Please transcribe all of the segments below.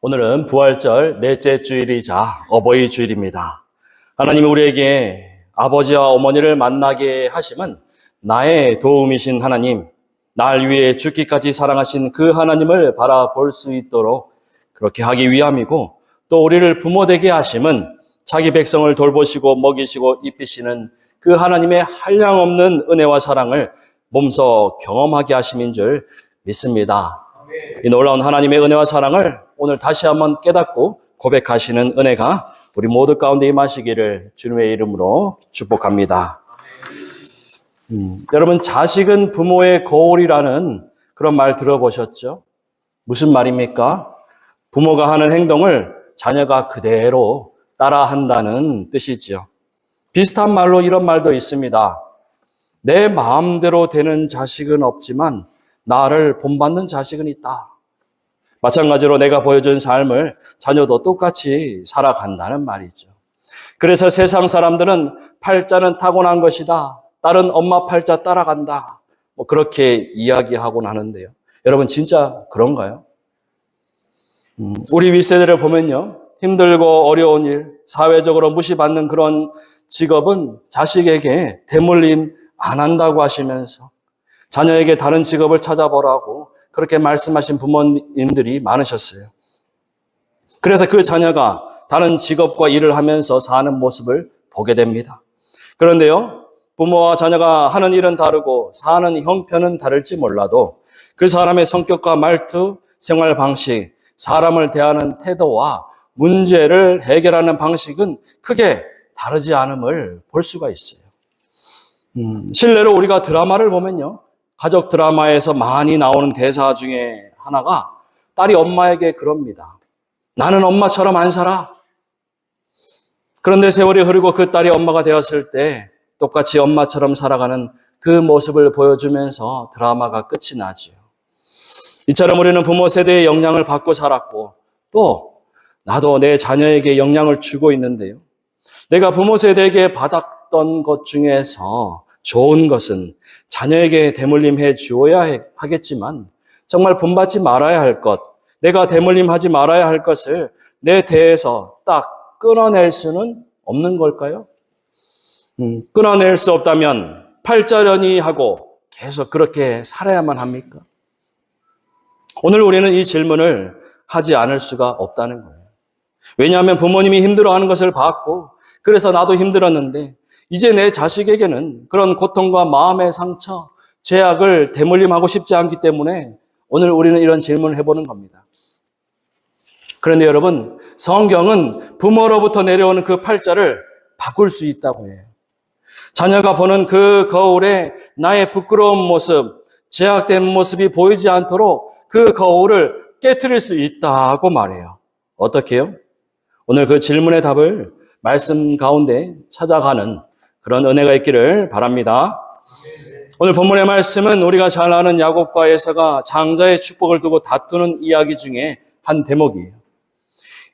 오늘은 부활절 넷째 주일이자 어버이 주일입니다. 하나님이 우리에게 아버지와 어머니를 만나게 하심은 나의 도움이신 하나님, 날 위해 죽기까지 사랑하신 그 하나님을 바라볼 수 있도록 그렇게 하기 위함이고, 또 우리를 부모 되게 하심은 자기 백성을 돌보시고 먹이시고 입히시는 그 하나님의 한량없는 은혜와 사랑을 몸소 경험하게 하심인 줄 믿습니다. 이 놀라운 하나님의 은혜와 사랑을 오늘 다시 한번 깨닫고 고백하시는 은혜가 우리 모두 가운데 임하시기를 주님의 이름으로 축복합니다. 여러분, 자식은 부모의 거울이라는 그런 말 들어보셨죠? 무슨 말입니까? 부모가 하는 행동을 자녀가 그대로 따라한다는 뜻이죠. 비슷한 말로 이런 말도 있습니다. 내 마음대로 되는 자식은 없지만 나를 본받는 자식은 있다. 마찬가지로 내가 보여준 삶을 자녀도 똑같이 살아간다는 말이죠. 그래서 세상 사람들은 팔자는 타고난 것이다. 딸은 엄마 팔자 따라간다. 그렇게 이야기하곤 하는데요. 여러분, 진짜 그런가요? 우리 윗세대를 보면요. 힘들고 어려운 일, 사회적으로 무시받는 그런 직업은 자식에게 대물림 안 한다고 하시면서 자녀에게 다른 직업을 찾아보라고 그렇게 말씀하신 부모님들이 많으셨어요. 그래서 그 자녀가 다른 직업과 일을 하면서 사는 모습을 보게 됩니다. 그런데요, 부모와 자녀가 하는 일은 다르고 사는 형편은 다를지 몰라도 그 사람의 성격과 말투, 생활 방식, 사람을 대하는 태도와 문제를 해결하는 방식은 크게 다르지 않음을 볼 수가 있어요. 실례로 우리가 드라마를 보면요, 가족 드라마에서 많이 나오는 대사 중에 하나가 딸이 엄마에게 그럽니다. 나는 엄마처럼 안 살아. 그런데 세월이 흐르고 그 딸이 엄마가 되었을 때 똑같이 엄마처럼 살아가는 그 모습을 보여주면서 드라마가 끝이 나지요. 이처럼 우리는 부모 세대의 영향을 받고 살았고, 또 나도 내 자녀에게 영향을 주고 있는데요. 내가 부모 세대에게 받았던 것 중에서 좋은 것은 자녀에게 대물림해 주어야 하겠지만 정말 본받지 말아야 할 것, 내가 대물림하지 말아야 할 것을 내 대에서 딱 끊어낼 수는 없는 걸까요? 끊어낼 수 없다면 팔자련이 하고 계속 그렇게 살아야만 합니까? 오늘 우리는 이 질문을 하지 않을 수가 없다는 거예요. 왜냐하면 부모님이 힘들어하는 것을 봤고, 그래서 나도 힘들었는데 이제 내 자식에게는 그런 고통과 마음의 상처, 죄악을 대물림하고 싶지 않기 때문에 오늘 우리는 이런 질문을 해보는 겁니다. 그런데 여러분, 성경은 부모로부터 내려오는 그 팔자를 바꿀 수 있다고 해요. 자녀가 보는 그 거울에 나의 부끄러운 모습, 죄악된 모습이 보이지 않도록 그 거울을 깨트릴 수 있다고 말해요. 어떻게 해요? 오늘 그 질문의 답을 말씀 가운데 찾아가는 그런 은혜가 있기를 바랍니다. 오늘 본문의 말씀은 우리가 잘 아는 야곱과 에사가 장자의 축복을 두고 다투는 이야기 중에 한 대목이에요.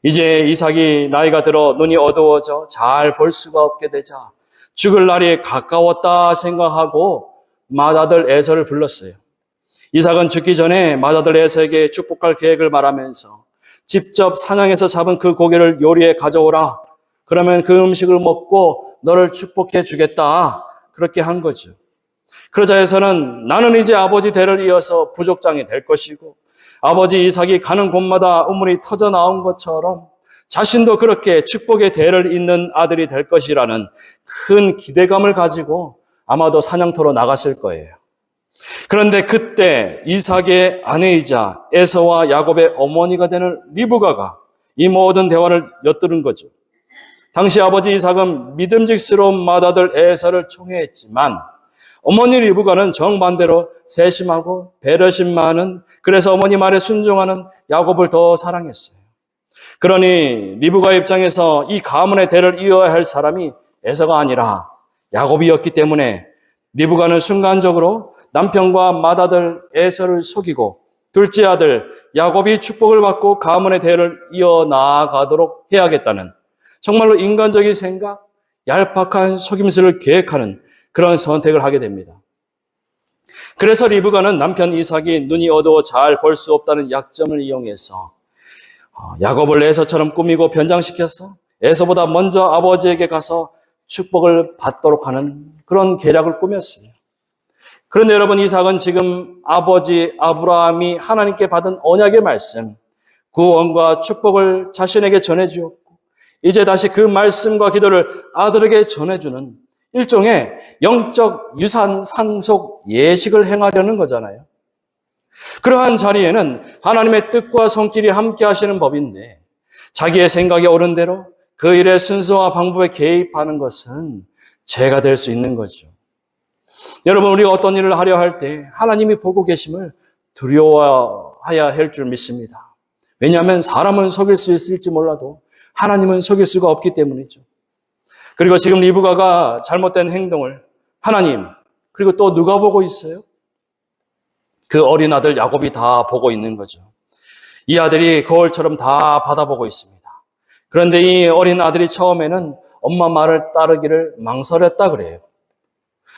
이제 이삭이 나이가 들어 눈이 어두워져 잘 볼 수가 없게 되자 죽을 날이 가까웠다 생각하고 맏아들 에서를 불렀어요. 이삭은 죽기 전에 맏아들 에서에게 축복할 계획을 말하면서 직접 사냥해서 잡은 그 고기를 요리해 가져오라. 그러면 그 음식을 먹고 너를 축복해 주겠다. 그렇게 한 거죠. 그러자 에서는 나는 이제 아버지 대를 이어서 부족장이 될 것이고 아버지 이삭이 가는 곳마다 우물이 터져 나온 것처럼 자신도 그렇게 축복의 대를 잇는 아들이 될 것이라는 큰 기대감을 가지고 아마도 사냥터로 나갔을 거예요. 그런데 그때 이삭의 아내이자 에서와 야곱의 어머니가 되는 리브가가 이 모든 대화를 엿들은 거죠. 당시 아버지 이삭은 믿음직스러운 맏아들 에서를 총애했지만 어머니 리브가는 정반대로 세심하고 배려심 많은, 그래서 어머니 말에 순종하는 야곱을 더 사랑했어요. 그러니 리브가 입장에서 이 가문의 대를 이어야 할 사람이 에서가 아니라 야곱이었기 때문에 리브가는 순간적으로 남편과 맏아들 에서를 속이고 둘째 아들 야곱이 축복을 받고 가문의 대를 이어나가도록 해야겠다는 정말로 인간적인 생각, 얄팍한 속임수를 계획하는 그런 선택을 하게 됩니다. 그래서 리브가는 남편 이삭이 눈이 어두워 잘 볼 수 없다는 약점을 이용해서 야곱을 에서처럼 꾸미고 변장시켜서 에서보다 먼저 아버지에게 가서 축복을 받도록 하는 그런 계략을 꾸몄어요. 그런데 여러분, 이삭은 지금 아버지 아브라함이 하나님께 받은 언약의 말씀, 구원과 축복을 자신에게 전해주었고, 이제 다시 그 말씀과 기도를 아들에게 전해주는 일종의 영적 유산 상속 예식을 행하려는 거잖아요. 그러한 자리에는 하나님의 뜻과 손길이 함께 하시는 법인데, 자기의 생각에 옳은 대로 그 일의 순서와 방법에 개입하는 것은 죄가 될 수 있는 거죠. 여러분, 우리가 어떤 일을 하려 할 때 하나님이 보고 계심을 두려워해야 할 줄 믿습니다. 왜냐하면 사람은 속일 수 있을지 몰라도 하나님은 속일 수가 없기 때문이죠. 그리고 지금 리브가가 잘못된 행동을 하나님, 그리고 또 누가 보고 있어요? 그 어린 아들 야곱이 다 보고 있는 거죠. 이 아들이 거울처럼 다 받아보고 있습니다. 그런데 이 어린 아들이 처음에는 엄마 말을 따르기를 망설였다 그래요.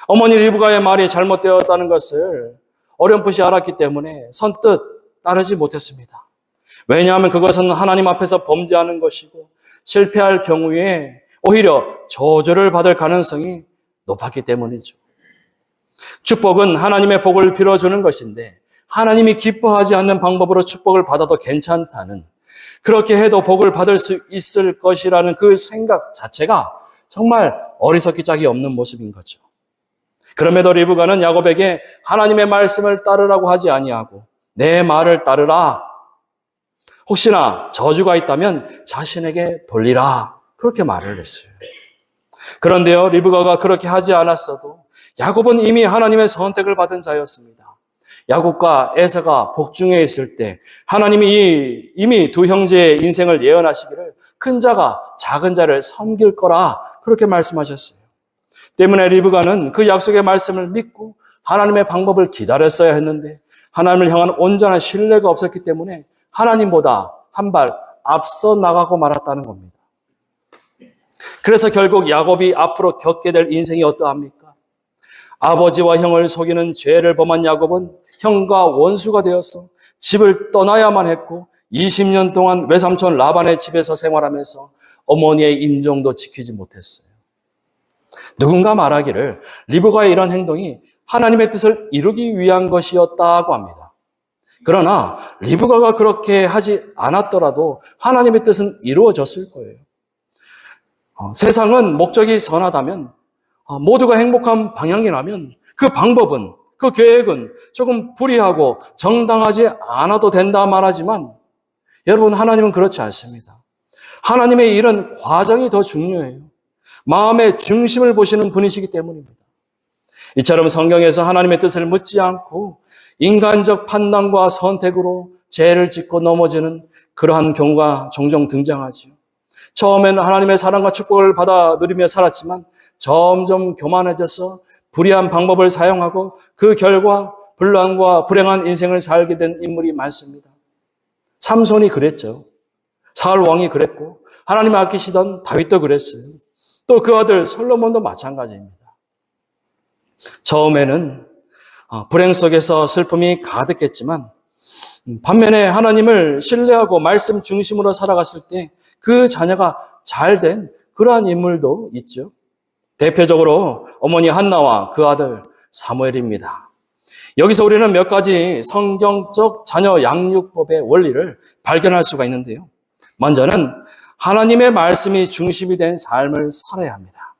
어머니 리브가의 말이 잘못되었다는 것을 어렴풋이 알았기 때문에 선뜻 따르지 못했습니다. 왜냐하면 그것은 하나님 앞에서 범죄하는 것이고 실패할 경우에 오히려 저주를 받을 가능성이 높았기 때문이죠. 축복은 하나님의 복을 빌어주는 것인데 하나님이 기뻐하지 않는 방법으로 축복을 받아도 괜찮다는, 그렇게 해도 복을 받을 수 있을 것이라는 그 생각 자체가 정말 어리석기 짝이 없는 모습인 거죠. 그럼에도 리브가는 야곱에게 하나님의 말씀을 따르라고 하지 아니하고 내 말을 따르라, 혹시나 저주가 있다면 자신에게 돌리라, 그렇게 말을 했어요. 그런데요, 리브가가 그렇게 하지 않았어도 야곱은 이미 하나님의 선택을 받은 자였습니다. 야곱과 에서가 복중에 있을 때 하나님이 이미 두 형제의 인생을 예언하시기를 큰 자가 작은 자를 섬길 거라, 그렇게 말씀하셨어요. 때문에 리브가는 그 약속의 말씀을 믿고 하나님의 방법을 기다렸어야 했는데 하나님을 향한 온전한 신뢰가 없었기 때문에 하나님보다 한 발 앞서 나가고 말았다는 겁니다. 그래서 결국 야곱이 앞으로 겪게 될 인생이 어떠합니까? 아버지와 형을 속이는 죄를 범한 야곱은 형과 원수가 되어서 집을 떠나야만 했고 20년 동안 외삼촌 라반의 집에서 생활하면서 어머니의 임종도 지키지 못했어요. 누군가 말하기를 리브가의 이런 행동이 하나님의 뜻을 이루기 위한 것이었다고 합니다. 그러나 리브가가 그렇게 하지 않았더라도 하나님의 뜻은 이루어졌을 거예요. 세상은 목적이 선하다면, 모두가 행복한 방향이라면 그 방법은, 그 계획은 조금 불의하고 정당하지 않아도 된다 말하지만 여러분, 하나님은 그렇지 않습니다. 하나님의 일은 과정이 더 중요해요. 마음의 중심을 보시는 분이시기 때문입니다. 이처럼 성경에서 하나님의 뜻을 묻지 않고 인간적 판단과 선택으로 죄를 짓고 넘어지는 그러한 경우가 종종 등장하지요. 처음에는 하나님의 사랑과 축복을 받아 누리며 살았지만 점점 교만해져서 불의한 방법을 사용하고 그 결과 불안과 불행한 인생을 살게 된 인물이 많습니다. 삼손이 그랬죠. 사울 왕이 그랬고 하나님 아끼시던 다윗도 그랬어요. 또 그 아들 솔로몬도 마찬가지입니다. 처음에는 불행 속에서 슬픔이 가득했지만 반면에 하나님을 신뢰하고 말씀 중심으로 살아갔을 때 그 자녀가 잘된 그러한 인물도 있죠. 대표적으로 어머니 한나와 그 아들 사무엘입니다. 여기서 우리는 몇 가지 성경적 자녀 양육법의 원리를 발견할 수가 있는데요. 먼저는 하나님의 말씀이 중심이 된 삶을 살아야 합니다.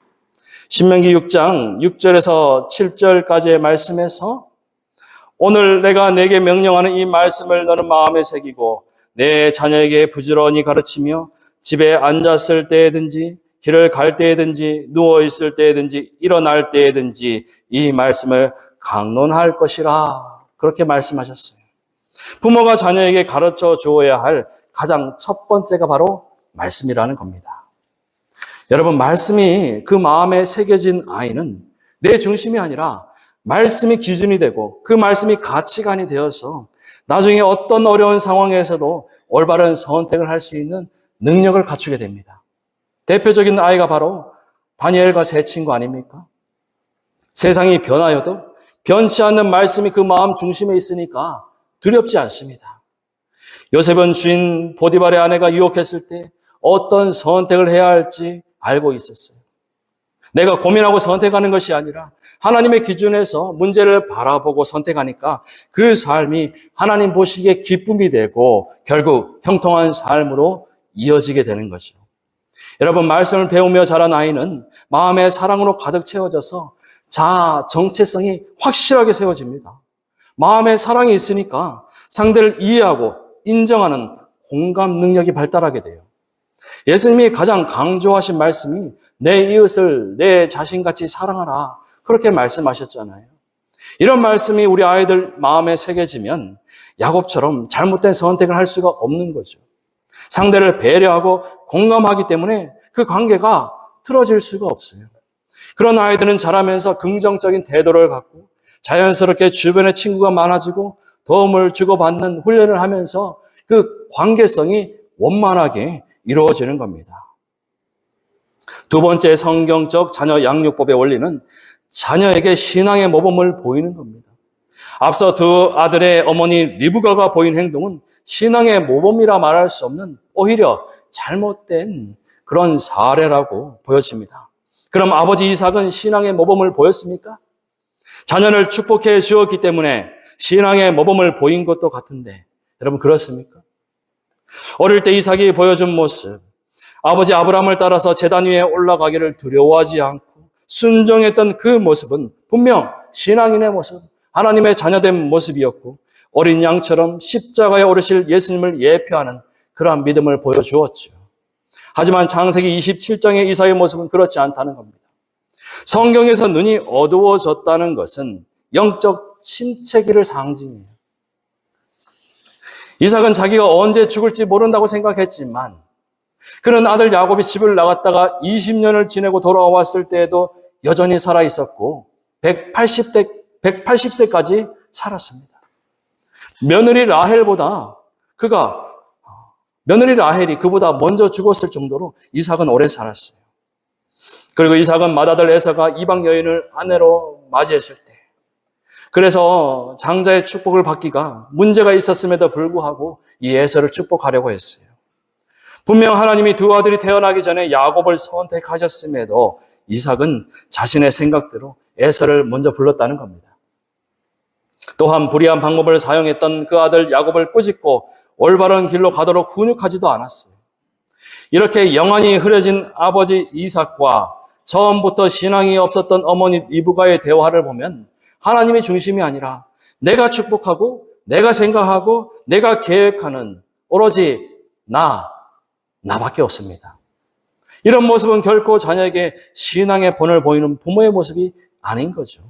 신명기 6장 6절에서 7절까지의 말씀에서 오늘 내가 내게 명령하는 이 말씀을 너는 마음에 새기고 내 자녀에게 부지런히 가르치며 집에 앉았을 때든지 길을 갈 때든지 누워있을 때든지 일어날 때든지 이 말씀을 강론할 것이라, 그렇게 말씀하셨어요. 부모가 자녀에게 가르쳐 주어야 할 가장 첫 번째가 바로 말씀이라는 겁니다. 여러분, 말씀이 그 마음에 새겨진 아이는 내 중심이 아니라 말씀이 기준이 되고 그 말씀이 가치관이 되어서 나중에 어떤 어려운 상황에서도 올바른 선택을 할 수 있는 능력을 갖추게 됩니다. 대표적인 아이가 바로 다니엘과 세 친구 아닙니까? 세상이 변하여도 변치 않는 말씀이 그 마음 중심에 있으니까 두렵지 않습니다. 요셉은 주인 보디발의 아내가 유혹했을 때 어떤 선택을 해야 할지 알고 있었어요. 내가 고민하고 선택하는 것이 아니라 하나님의 기준에서 문제를 바라보고 선택하니까 그 삶이 하나님 보시기에 기쁨이 되고 결국 형통한 삶으로 이어지게 되는 거죠. 여러분, 말씀을 배우며 자란 아이는 마음의 사랑으로 가득 채워져서 자아, 정체성이 확실하게 세워집니다. 마음의 사랑이 있으니까 상대를 이해하고 인정하는 공감 능력이 발달하게 돼요. 예수님이 가장 강조하신 말씀이 내 이웃을 내 자신같이 사랑하라, 그렇게 말씀하셨잖아요. 이런 말씀이 우리 아이들 마음에 새겨지면 야곱처럼 잘못된 선택을 할 수가 없는 거죠. 상대를 배려하고 공감하기 때문에 그 관계가 틀어질 수가 없어요. 그런 아이들은 자라면서 긍정적인 태도를 갖고 자연스럽게 주변에 친구가 많아지고 도움을 주고받는 훈련을 하면서 그 관계성이 원만하게 이루어지는 겁니다. 두 번째 성경적 자녀 양육법의 원리는 자녀에게 신앙의 모범을 보이는 겁니다. 앞서 두 아들의 어머니 리브가가 보인 행동은 신앙의 모범이라 말할 수 없는 오히려 잘못된 그런 사례라고 보여집니다. 그럼 아버지 이삭은 신앙의 모범을 보였습니까? 자녀를 축복해 주었기 때문에 신앙의 모범을 보인 것도 같은데 여러분, 그렇습니까? 어릴 때 이삭이 보여준 모습, 아버지 아브라함을 따라서 제단 위에 올라가기를 두려워하지 않고 순종했던 그 모습은 분명 신앙인의 모습, 하나님의 자녀된 모습이었고 어린 양처럼 십자가에 오르실 예수님을 예표하는 그러한 믿음을 보여주었죠. 하지만 창세기 27장의 이삭의 모습은 그렇지 않다는 겁니다. 성경에서 눈이 어두워졌다는 것은 영적 침체기를 상징해요. 이삭은 자기가 언제 죽을지 모른다고 생각했지만 그는 아들 야곱이 집을 나갔다가 20년을 지내고 돌아왔을 때에도 여전히 살아있었고 180세까지 살았습니다. 며느리 라헬이 그보다 먼저 죽었을 정도로 이삭은 오래 살았어요. 그리고 이삭은 맏아들 에서가 이방 여인을 아내로 맞이했을 때, 그래서 장자의 축복을 받기가 문제가 있었음에도 불구하고 이 에서를 축복하려고 했어요. 분명 하나님이 두 아들이 태어나기 전에 야곱을 선택하셨음에도 이삭은 자신의 생각대로 에서를 먼저 불렀다는 겁니다. 또한 불의한 방법을 사용했던 그 아들 야곱을 꾸짖고 올바른 길로 가도록 훈육하지도 않았어요. 이렇게 영안이 흐려진 아버지 이삭과 처음부터 신앙이 없었던 어머니 리브가의 대화를 보면 하나님이 중심이 아니라 내가 축복하고 내가 생각하고 내가 계획하는 오로지 나밖에 없습니다. 이런 모습은 결코 자녀에게 신앙의 본을 보이는 부모의 모습이 아닌 거죠.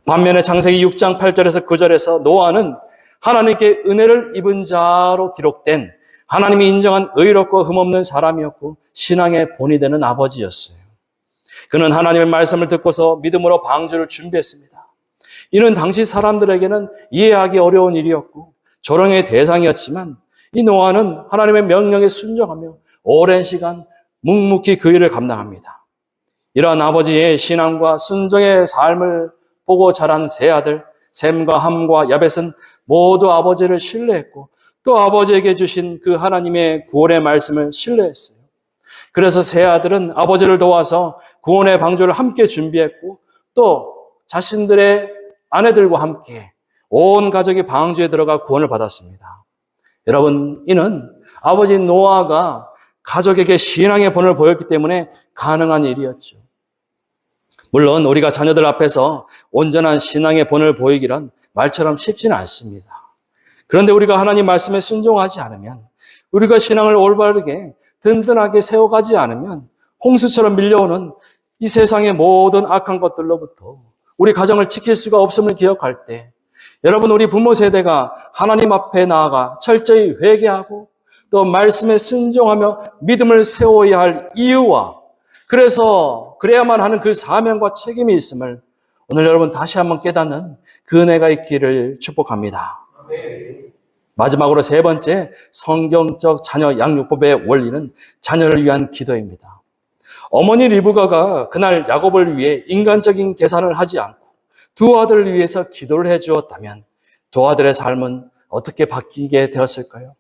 반면에 창세기 6장 8절에서 9절에서 노아는 하나님께 은혜를 입은 자로 기록된 하나님이 인정한 의롭고 흠없는 사람이었고 신앙의 본이 되는 아버지였어요. 그는 하나님의 말씀을 듣고서 믿음으로 방주를 준비했습니다. 이는 당시 사람들에게는 이해하기 어려운 일이었고 조롱의 대상이었지만 이 노아는 하나님의 명령에 순종하며 오랜 시간 묵묵히 그 일을 감당합니다. 이러한 아버지의 신앙과 순종의 삶을 보고 자란 세 아들 셈과 함과 야벳은 모두 아버지를 신뢰했고 또 아버지에게 주신 그 하나님의 구원의 말씀을 신뢰했어요. 그래서 세 아들은 아버지를 도와서 구원의 방주를 함께 준비했고 또 자신들의 아내들과 함께 온 가족이 방주에 들어가 구원을 받았습니다. 여러분, 이는 아버지 노아가 가족에게 신앙의 본을 보였기 때문에 가능한 일이었죠. 물론 우리가 자녀들 앞에서 온전한 신앙의 본을 보이기란 말처럼 쉽지는 않습니다. 그런데 우리가 하나님 말씀에 순종하지 않으면, 우리가 신앙을 올바르게 든든하게 세워가지 않으면 홍수처럼 밀려오는 이 세상의 모든 악한 것들로부터 우리 가정을 지킬 수가 없음을 기억할 때, 여러분, 우리 부모 세대가 하나님 앞에 나아가 철저히 회개하고 또 말씀에 순종하며 믿음을 세워야 할 이유와 그래야만 하는 그 사명과 책임이 있음을 오늘 여러분 다시 한번 깨닫는 그 은혜가 있기를 축복합니다. 마지막으로 세 번째 성경적 자녀 양육법의 원리는 자녀를 위한 기도입니다. 어머니 리브가가 그날 야곱을 위해 인간적인 계산을 하지 않고 두 아들을 위해서 기도를 해 주었다면 두 아들의 삶은 어떻게 바뀌게 되었을까요?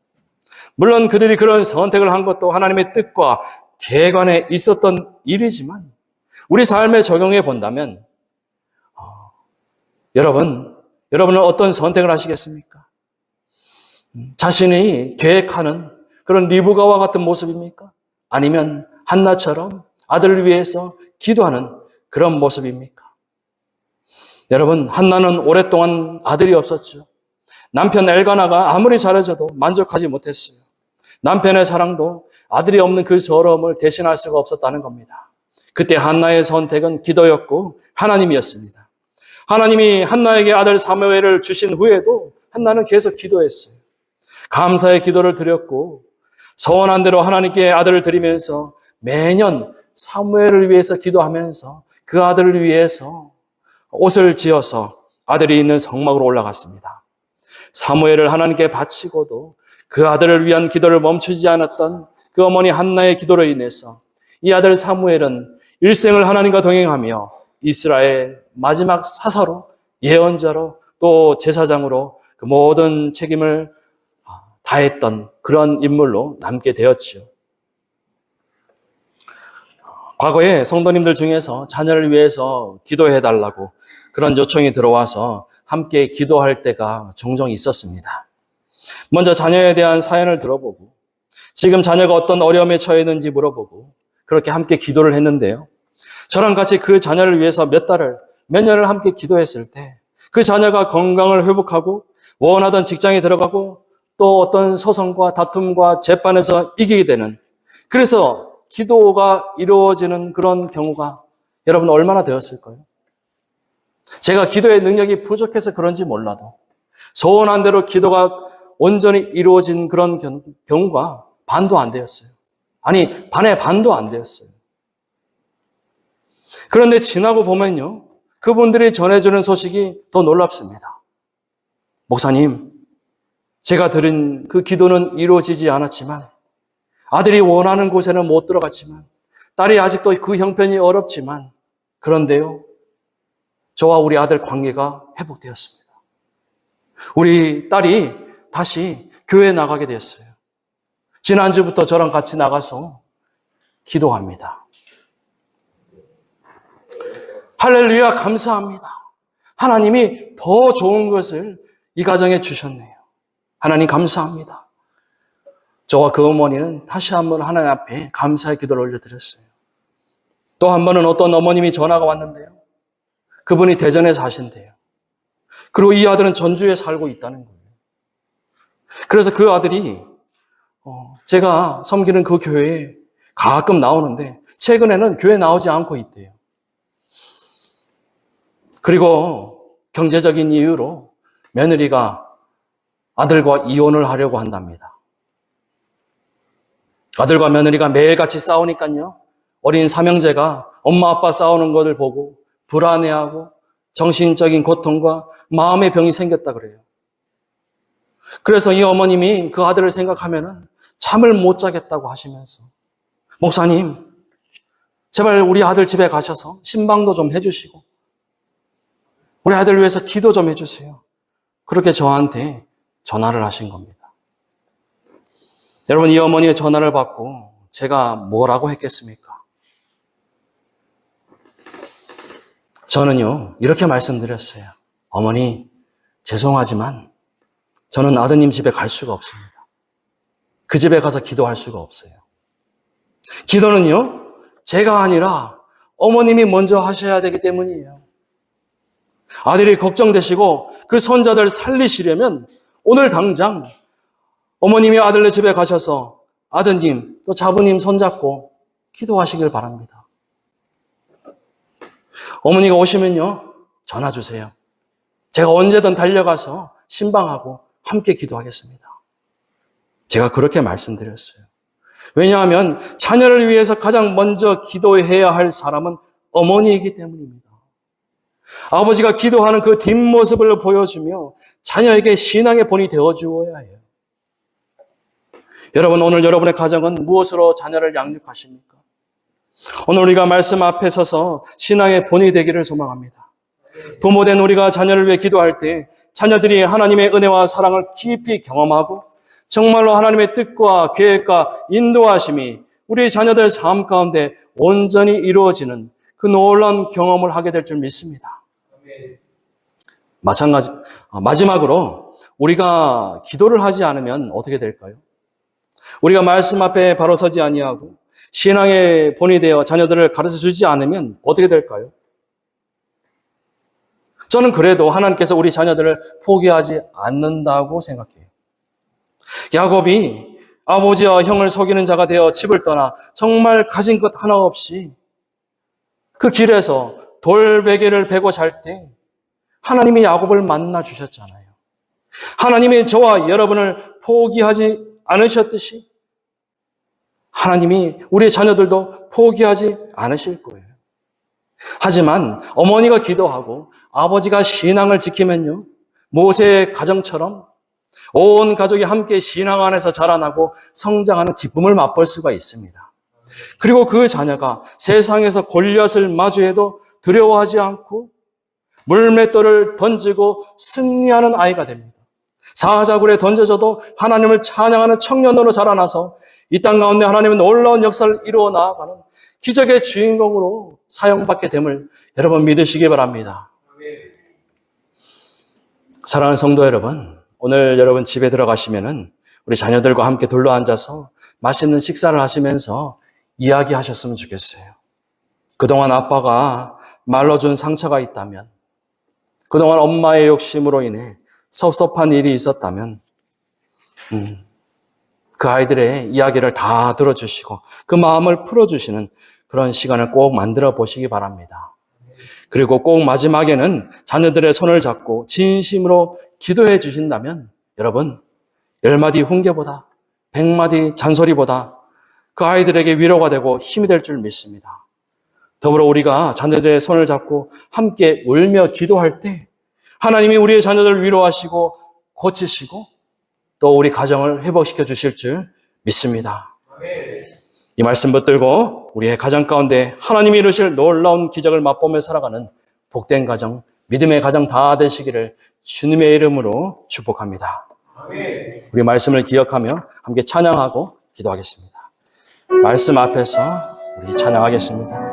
물론 그들이 그런 선택을 한 것도 하나님의 뜻과 계관에 있었던 일이지만 우리 삶에 적용해 본다면 여러분은 어떤 선택을 하시겠습니까? 자신이 계획하는 그런 리브가와 같은 모습입니까? 아니면 한나처럼 아들을 위해서 기도하는 그런 모습입니까? 여러분, 한나는 오랫동안 아들이 없었죠. 남편 엘가나가 아무리 잘해줘도 만족하지 못했어요. 남편의 사랑도 아들이 없는 그 서러움을 대신할 수가 없었다는 겁니다. 그때 한나의 선택은 기도였고 하나님이었습니다. 하나님이 한나에게 아들 사무엘을 주신 후에도 한나는 계속 기도했어요. 감사의 기도를 드렸고 서원한 대로 하나님께 아들을 드리면서 매년 사무엘을 위해서 기도하면서 그 아들을 위해서 옷을 지어서 아들이 있는 성막으로 올라갔습니다. 사무엘을 하나님께 바치고도 그 아들을 위한 기도를 멈추지 않았던 그 어머니 한나의 기도로 인해서 이 아들 사무엘은 일생을 하나님과 동행하며 이스라엘 마지막 사사로, 예언자로, 또 제사장으로 그 모든 책임을 다했던 그런 인물로 남게 되었지요. 과거에 성도님들 중에서 자녀를 위해서 기도해달라고 그런 요청이 들어와서 함께 기도할 때가 종종 있었습니다. 먼저 자녀에 대한 사연을 들어보고 지금 자녀가 어떤 어려움에 처해 있는지 물어보고 그렇게 함께 기도를 했는데요. 저랑 같이 그 자녀를 위해서 몇 년을 함께 기도했을 때 그 자녀가 건강을 회복하고 원하던 직장에 들어가고 또 어떤 소송과 다툼과 재판에서 이기게 되는, 그래서 기도가 이루어지는 그런 경우가 여러분 얼마나 되었을까요? 제가 기도의 능력이 부족해서 그런지 몰라도 소원한 대로 기도가 온전히 이루어진 그런 경우가 반도 안 되었어요. 아니, 반의 반도 안 되었어요. 그런데 지나고 보면요, 그분들이 전해주는 소식이 더 놀랍습니다. 목사님, 제가 드린 그 기도는 이루어지지 않았지만, 아들이 원하는 곳에는 못 들어갔지만, 딸이 아직도 그 형편이 어렵지만, 그런데요, 저와 우리 아들 관계가 회복되었습니다. 우리 딸이 다시 교회에 나가게 됐어요. 지난주부터 저랑 같이 나가서 기도합니다. 할렐루야, 감사합니다. 하나님이 더 좋은 것을 이 가정에 주셨네요. 하나님 감사합니다. 저와 그 어머니는 다시 한번 하나님 앞에 감사의 기도를 올려드렸어요. 또 한 번은 어떤 어머님이 전화가 왔는데요. 그분이 대전에 사신대요. 그리고 이 아들은 전주에 살고 있다는 거예요. 그래서 그 아들이 제가 섬기는 그 교회에 가끔 나오는데 최근에는 교회 나오지 않고 있대요. 그리고 경제적인 이유로 며느리가 아들과 이혼을 하려고 한답니다. 아들과 며느리가 매일같이 싸우니까요, 어린 삼형제가 엄마 아빠 싸우는 것을 보고 불안해하고 정신적인 고통과 마음의 병이 생겼다 그래요. 그래서 이 어머님이 그 아들을 생각하면은 잠을 못 자겠다고 하시면서, 목사님, 제발 우리 아들 집에 가셔서 신방도 좀 해주시고 우리 아들 위해서 기도 좀 해주세요. 그렇게 저한테 전화를 하신 겁니다. 여러분, 이 어머니의 전화를 받고 제가 뭐라고 했겠습니까? 저는요, 이렇게 말씀드렸어요. 어머니, 죄송하지만 저는 아드님 집에 갈 수가 없습니다. 그 집에 가서 기도할 수가 없어요. 기도는요, 제가 아니라 어머님이 먼저 하셔야 되기 때문이에요. 아들이 걱정되시고 그 손자들 살리시려면 오늘 당장 어머님이 아들네 집에 가셔서 아드님 또 자부님 손잡고 기도하시길 바랍니다. 어머니가 오시면요, 전화 주세요. 제가 언제든 달려가서 신방하고 함께 기도하겠습니다. 제가 그렇게 말씀드렸어요. 왜냐하면 자녀를 위해서 가장 먼저 기도해야 할 사람은 어머니이기 때문입니다. 아버지가 기도하는 그 뒷모습을 보여주며 자녀에게 신앙의 본이 되어주어야 해요. 여러분, 오늘 여러분의 가정은 무엇으로 자녀를 양육하십니까? 오늘 우리가 말씀 앞에 서서 신앙의 본이 되기를 소망합니다. 부모된 우리가 자녀를 위해 기도할 때 자녀들이 하나님의 은혜와 사랑을 깊이 경험하고 정말로 하나님의 뜻과 계획과 인도하심이 우리 자녀들 삶 가운데 온전히 이루어지는 그 놀라운 경험을 하게 될 줄 믿습니다. 마지막으로 우리가 기도를 하지 않으면 어떻게 될까요? 우리가 말씀 앞에 바로 서지 아니하고 신앙의 본이 되어 자녀들을 가르쳐 주지 않으면 어떻게 될까요? 저는 그래도 하나님께서 우리 자녀들을 포기하지 않는다고 생각해요. 야곱이 아버지와 형을 속이는 자가 되어 집을 떠나 정말 가진 것 하나 없이 그 길에서 돌베개를 베고 잘 때 하나님이 야곱을 만나 주셨잖아요. 하나님이 저와 여러분을 포기하지 않으셨듯이 하나님이 우리 자녀들도 포기하지 않으실 거예요. 하지만 어머니가 기도하고 아버지가 신앙을 지키면요, 모세의 가정처럼 온 가족이 함께 신앙 안에서 자라나고 성장하는 기쁨을 맛볼 수가 있습니다. 그리고 그 자녀가 세상에서 골리앗을 마주해도 두려워하지 않고 물맷돌을 던지고 승리하는 아이가 됩니다. 사자굴에 던져져도 하나님을 찬양하는 청년으로 자라나서 이 땅 가운데 하나님의 놀라운 역사를 이루어 나아가는 기적의 주인공으로 사용받게 됨을 여러분 믿으시기 바랍니다. 사랑하는 성도 여러분, 오늘 여러분 집에 들어가시면은 우리 자녀들과 함께 둘러앉아서 맛있는 식사를 하시면서 이야기하셨으면 좋겠어요. 그동안 아빠가 말러준 상처가 있다면, 그동안 엄마의 욕심으로 인해 섭섭한 일이 있었다면 그 아이들의 이야기를 다 들어주시고 그 마음을 풀어주시는 그런 시간을 꼭 만들어 보시기 바랍니다. 그리고 꼭 마지막에는 자녀들의 손을 잡고 진심으로 기도해 주신다면 여러분 10마디 훈계보다 100마디 잔소리보다 그 아이들에게 위로가 되고 힘이 될 줄 믿습니다. 더불어 우리가 자녀들의 손을 잡고 함께 울며 기도할 때 하나님이 우리의 자녀들을 위로하시고 고치시고 또 우리 가정을 회복시켜 주실 줄 믿습니다. 이 말씀 붙들고 우리의 가정 가운데 하나님이 이루실 놀라운 기적을 맛보며 살아가는 복된 가정, 믿음의 가정 다 되시기를 주님의 이름으로 축복합니다. 우리 말씀을 기억하며 함께 찬양하고 기도하겠습니다. 말씀 앞에서 우리 찬양하겠습니다.